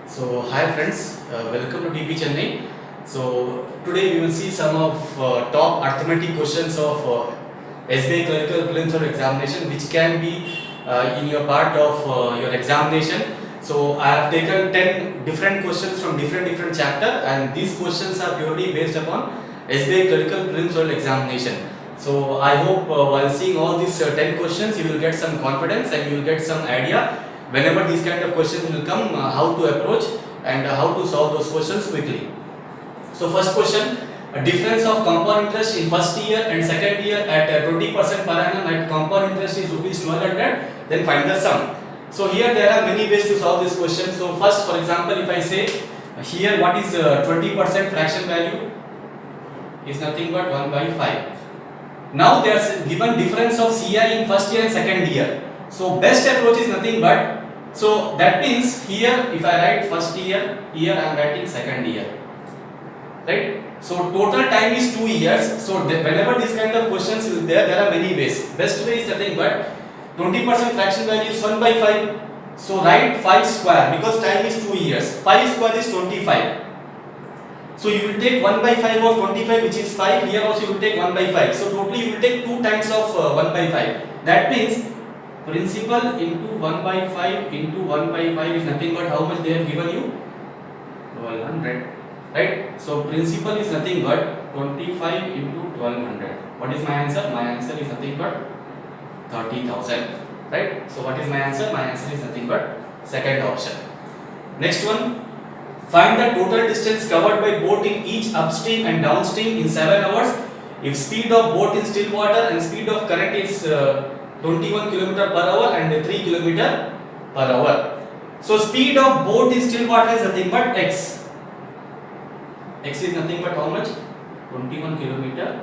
So hi friends, welcome to TP Chennai. So today we will see some of top arithmetic questions of SBI Clerical Prelims or Examination, which can be in your part of your examination. So I have taken 10 different questions from different chapter, and these questions are purely based upon SBI Clerical Prelims or Examination. So I hope while seeing all these 10 questions, you will get some confidence and you will get some idea whenever these kind of questions will come, how to approach and how to solve those questions quickly. So first question, a difference of compound interest in first year and second year at 20% per annum at compound interest is rupees 1200, then find the sum. So here there are many ways to solve this question. So first, for example, if I say here what is 20% fraction value is nothing but 1 by 5. Now there is given difference of CI in first year and second year. So best approach is nothing but, so that means here if I write first year, here I am writing second year, right? So total time is 2 years. So whenever this kind of questions is there are many ways. Best way is nothing but 20% fraction value is 1 by 5. So write 5 square because time is 2 years. 5 square is 25. So you will take 1 by 5 of 25, which is 5. Here also you will take 1 by 5. So totally you will take 2 times of 1 by 5. That means principal into 1 by 5 into 1 by 5 is nothing but how much they have given you? 1200. Right? So principal is nothing but 25 into 1200. What is my answer? My answer is nothing but 30,000. Right? So what is my answer? My answer is nothing but second option. Next one. Find the total distance covered by boat in each upstream and downstream in 7 hours. If speed of boat in still water and speed of current is 21 km per hour and 3 km per hour. So speed of boat in still water is nothing but x. X is nothing but how much? 21 km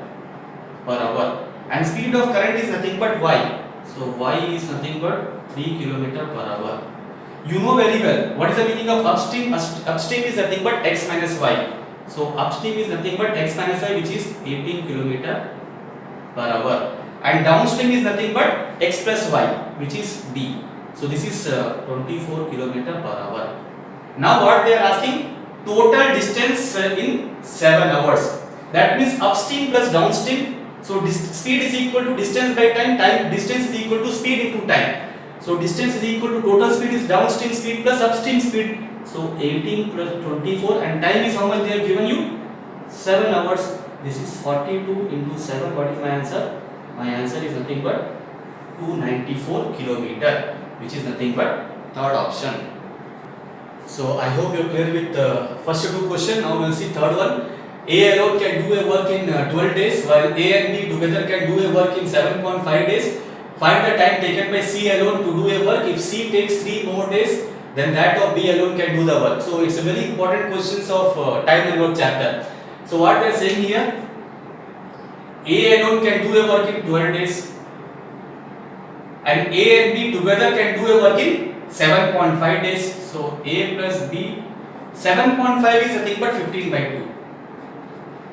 per hour. And speed of current is nothing but y. So y is nothing but 3 km per hour. You know very well what is the meaning of upstream. Upstream is nothing but x minus y. So upstream is nothing but x minus y, which is 18 km per hour. And downstream is nothing but x plus y, which is b. So this is 24 km per hour. Now what they are asking? Total distance in 7 hours. That means upstream plus downstream. So speed is equal to distance by time. Distance is equal to speed into time. So distance is equal to total speed is downstream speed plus upstream speed. So 18 plus 24, and time is how much they have given you? 7 hours. This is 42 into 7. What is my answer? My answer is nothing but 294 km, which is nothing but third option. So I hope you are clear with the first two questions. Now we will see third one. A alone can do a work in 12 days, while A and B together can do a work in 7.5 days. Find the time taken by C alone to do a work. If C takes 3 more days, then that of B alone can do the work. So it's a very important questions of time and work chapter. So what they are saying here, A alone can do a work in 12 days, and A and B together can do a work in 7.5 days. So A plus B, 7.5 is nothing but 15 by 2.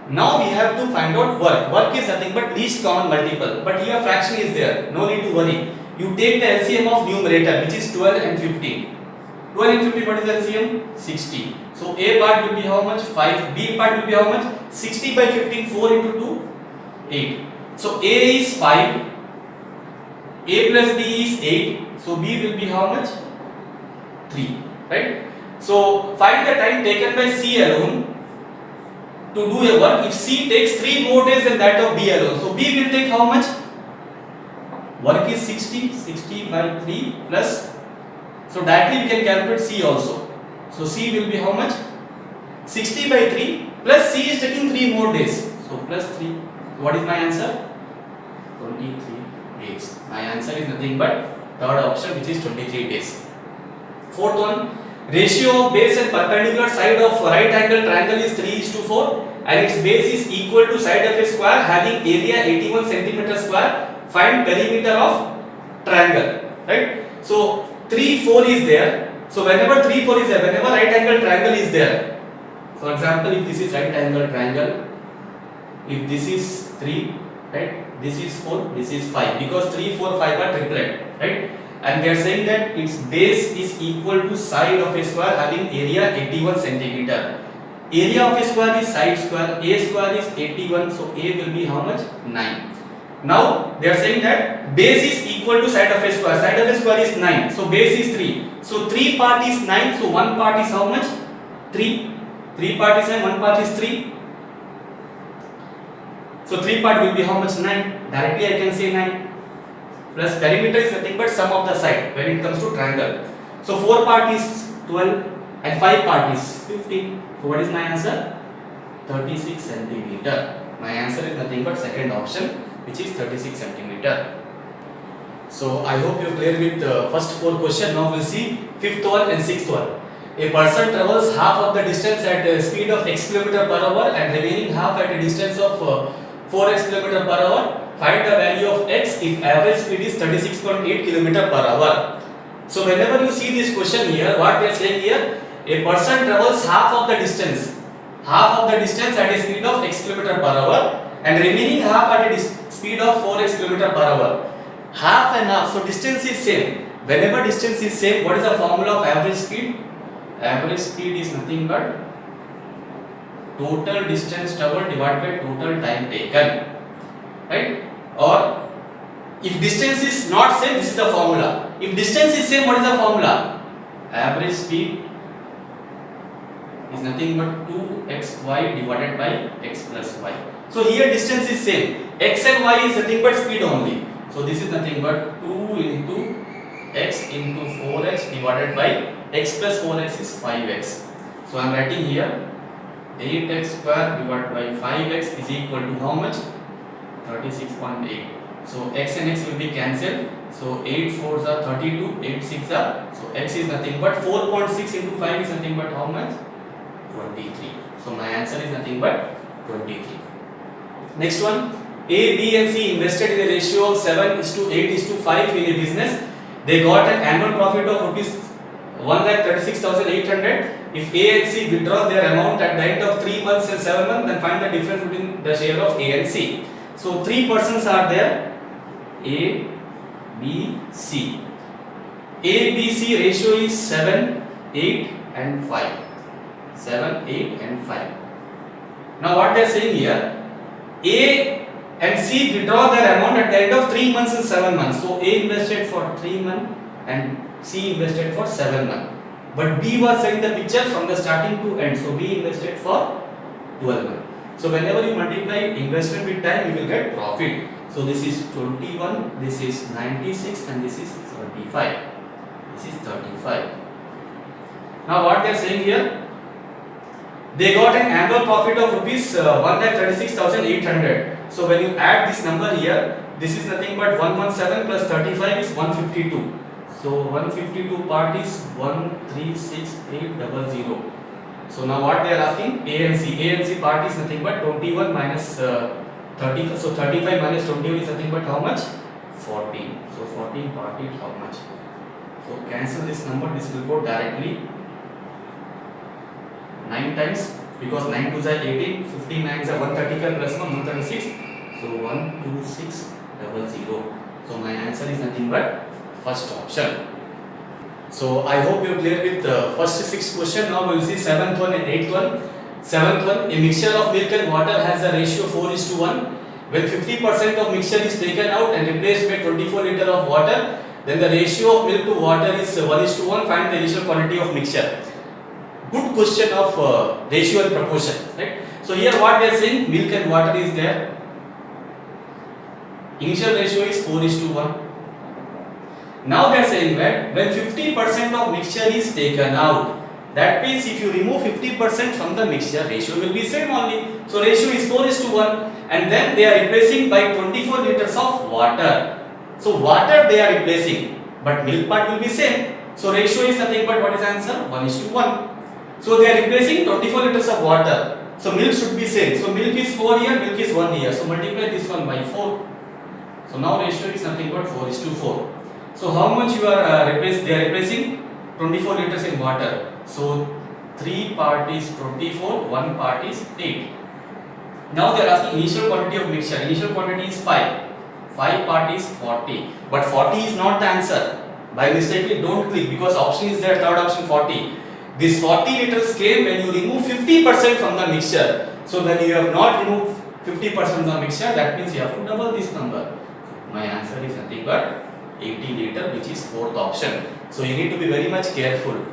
Now we have to find out work. Work is nothing but least common multiple, but here fraction is there. No need to worry. You take the LCM of numerator, which is 12 and 15. 12 and 15, what is the LCM? 60. So A part will be how much? 5. B part will be how much? 60 by 15. 4 into 2, 8. So A is 5. A plus B is 8. So B will be how much? 3. Right? So find the time taken by C alone to do a work. If C takes 3 more days than that of B alone, so B will take how much? Work is 60 by 3 plus, so directly we can calculate C also. So C will be how much? 60 by 3 plus C is taking 3 more days, so plus 3. What is my answer? 23 days. My answer is nothing but third option, which is 23 days. Fourth one, ratio of base and perpendicular side of right angle triangle is 3:4, and its base is equal to side of a square having area 81 cm square. Find perimeter of triangle. Right? So 3, 4 is there. So whenever 3, 4 is there, whenever right angle triangle is there, for example, if this is right angle triangle, if this is 3, right, this is 4, this is 5, because 3, 4, 5 are triplet. Right? and they are saying that its base is equal to side of a square having area 81 centimeter. Area of a square is side square, a square is 81, so a will be how much? 9. Now they are saying that base is equal to side of a square. Side of a square is 9, so base is 3. So 3 part is 9, so 1 part is how much? 3. 3 part is 9, 1 part is 3. So 3 part will be how much? 9. Directly I can say 9. Plus perimeter is nothing but sum of the side when it comes to triangle. So 4 part is 12 and 5 part is 15. So what is my answer? 36 centimeter. My answer is nothing but second option, which is 36 centimeter. So I hope you are clear with the first 4 questions. Now we'll see fifth one and sixth one. A person travels half of the distance at a speed of x km per hour and remaining half at a distance of 4x km per hour. Find the value of x if average speed is 36.8 km per hour. So whenever you see this question here, what they are saying here, a person travels half of the distance at a speed of x km per hour and remaining half at a speed of 4x km per hour. Half and half, so distance is same. Whenever distance is same, what is the formula of average speed? Average speed is nothing but total distance traveled divided by total time taken, right? Or if distance is not same, this is the formula. If distance is same, what is the formula? Average speed is nothing but 2xy divided by x plus y. So here distance is same. X and y is nothing but speed only. So this is nothing but 2 into x into 4x divided by x plus 4x is 5x. So I am writing here 8x square divided by 5x is equal to how much? 36.8. So x and x will be cancelled. So 8 4s are 32, 8 6 are. So x is nothing but 4.6 into 5 is nothing but how much? 23. So my answer is nothing but 23. Next one. A, B and C invested in a ratio of 7:8:5 in a business. They got an annual profit of rupees 1,36,800. If A and C withdraw their amount at the end of 3 months and 7 months, then find the difference between the share of A and C. So 3 persons are there. A, B, C. A, B, C ratio is 7, 8 and 5. 7, 8 and 5. Now what they are saying here, A and C withdraw their amount at the end of 3 months and 7 months. So A invested for 3 months and C invested for 7 months. But B was in the picture from the starting to end. So B invested for 12 months. So whenever you multiply investment with time, you will get profit. So this is 21, this is 96 and this is 35. This is 35. Now what they are saying here? They got an annual profit of rupees 1,36,800. So when you add this number here, this is nothing but 117 plus 35 is 152. So 152 part is 136,800. So now what they are asking? A and C. A and C part is nothing but 21 minus 35. So 35 minus 21 is nothing but how much? 14. So 14 part is how much? So cancel this number. This will go directly 9 times, because 9 2s are 18, 15 9s are 135 plus 1 136. So 12600. So my answer is nothing but first option. So I hope you are clear with the first 6 questions. Now we will see 7th one and 8th one. 7th one, a mixture of milk and water has a ratio 4:1. When 50% of mixture is taken out and replaced by 24 liter of water, then the ratio of milk to water is 1:1. Find the initial quantity of mixture. Good question of ratio and proportion, right? So here what they are saying, milk and water is there. Initial ratio is 4:1. Now they are saying that when 50% of mixture is taken out, that means if you remove 50% from the mixture, ratio will be same only. So ratio is 4:1, and then they are replacing by 24 liters of water. So water they are replacing, but milk part will be same. So ratio is nothing but what is answer? 1:1. So they are replacing 24 liters of water. So milk should be same. So milk is 4 here, milk is 1 here. So multiply this one by 4. So now ratio is nothing but 4:4. So how much you are they are replacing 24 liters in water. So 3 part is 24, 1 part is 8. Now they are asking initial quantity of mixture. Initial quantity is 5. 5 part is 40. But 40 is not the answer. By mistakenly don't click, because option is there, third option 40. This 40 liters came when you remove 50% from the mixture. So when you have not removed 50% from the mixture, that means you have to double this number. My answer is nothing but 80 liter, which is fourth option. So you need to be very much careful.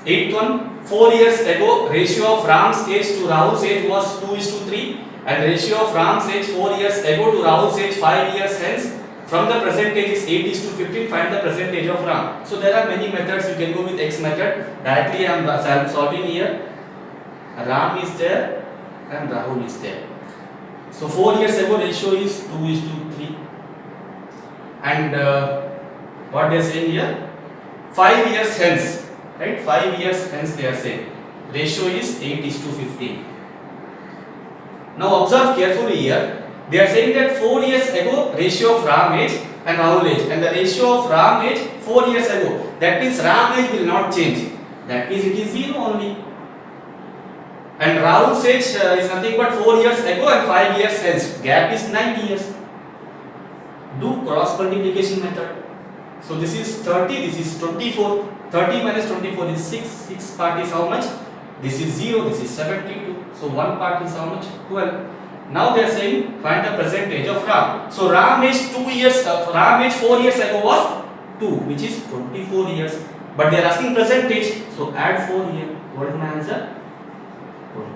Eighth one, 4 years ago, ratio of Ram's age to Rahul's age was 2:3, and ratio of Ram's age 4 years ago to Rahul's age 5 years hence. From the present age is 8:15, find the present age of Ram. So there are many methods. You can go with X method. Directly I am solving here. Ram is there and Rahul is there. So 4 years ago ratio is 2:3. And what they are saying here? 5 years hence. Right? 5 years hence they are saying. Ratio is 8:15. Now observe carefully here. They are saying that 4 years ago ratio of Ram age and Rahul age, and the ratio of Ram age 4 years ago. That means Ram age will not change. That means it is 0 only. And Rahul's age is nothing but 4 years ago and 5 years hence. Gap is 9 years. Do cross multiplication method. So this is 30, this is 24. 30 minus 24 is 6. 6 part is how much? This is 0, this is 72. So 1 part is how much? 12. Now they are saying find the present age of Ram. So Ram age Ram age 4 years ago was 2, which is 24 years. But they are asking present age. So add 4 here. What is my answer?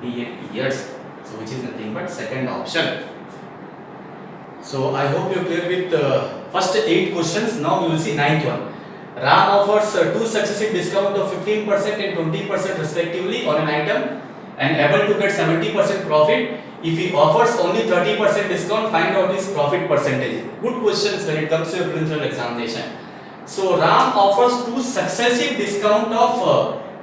28 years. So which is nothing but second option. So I hope you are clear with the first 8 questions. Now we will see 9th one. Ram offers 2 successive discount of 15% and 20% respectively on an item and able to get 70% profit. If he offers only 30% discount, find out his profit percentage. Good questions when it comes to a principal examination. So Ram offers 2 successive discount of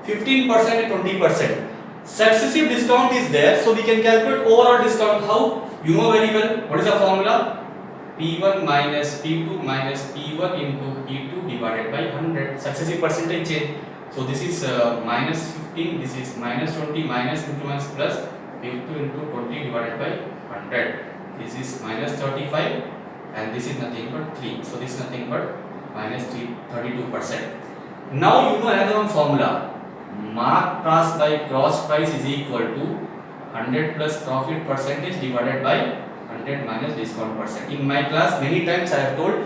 15% and 20%. Successive discount is there, so we can calculate overall discount. How? You know very well. What is the formula? P1 minus P2 minus P1 into P2 divided by 100. Successive percentage change. So this is minus 15, this is minus 20, minus 50 minus plus P2 into 20 divided by 100. This is minus 35 and this is nothing but 3. So this is nothing but minus 32%. Now you know another one formula. Mark price by gross price is equal to 100 plus profit percentage divided by 100 minus discount percent. In my class many times I have told,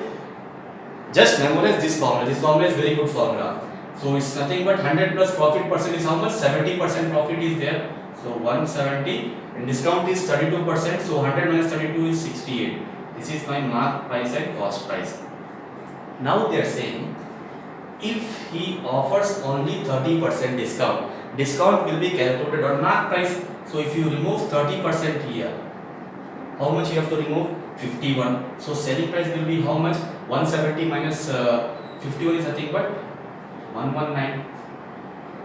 just memorize this formula. This formula is very good formula. So it's nothing but 100 plus profit percent is how much? 70% profit is there. So 170 and discount is 32%. So 100 minus 32 is 68. This is my mark price and cost price. Now they are saying if he offers only 30% discount, discount will be calculated on mark price. So if you remove 30% here, how much you have to remove? 51. So selling price will be how much? 170 minus 51 is nothing but 119.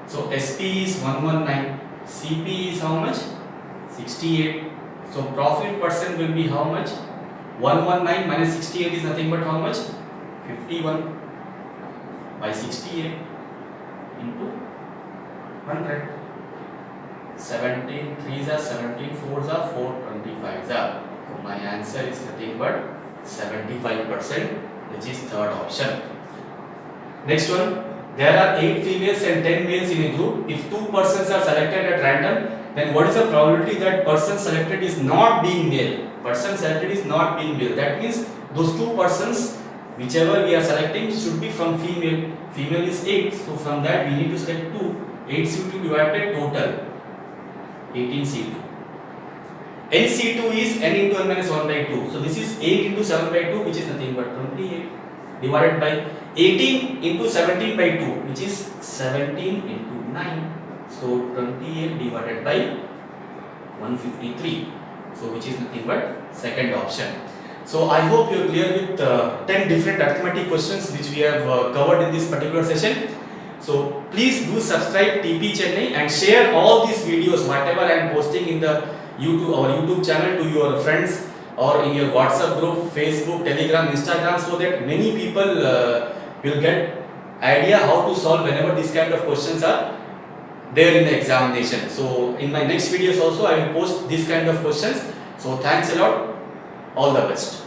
So SP is 119. CP is how much? 68. So profit percent will be how much? 119 minus 68 is nothing but how much? 51 by 68 into 100. 17 3s are 17 4s are 425s are. So my answer is nothing but 75%, which is third option. Next one. There are 8 females and 10 males in a group. If 2 persons are selected at random, then what is the probability that person selected is not being male? Person selected is not being male. That means those 2 persons, whichever we are selecting, should be from female. Female is 8. So from that we need to select 2. 8C2 divided by total 18C2. NC2 is n into n minus 1 by 2. So this is 8 into 7 by 2, which is nothing but 28 divided by 18 into 17 by 2, which is 17 into 9. So 28 divided by 153. So which is nothing but second option. So I hope you are clear with 10 different arithmetic questions which we have covered in this particular session. So please do subscribe TP Chennai and share all these videos whatever I am posting in the our YouTube channel to your friends or in your WhatsApp group, Facebook, Telegram, Instagram, so that many people will get idea how to solve whenever these kind of questions are there in the examination. So in my next videos also I will post this kind of questions. So thanks a lot. All the best.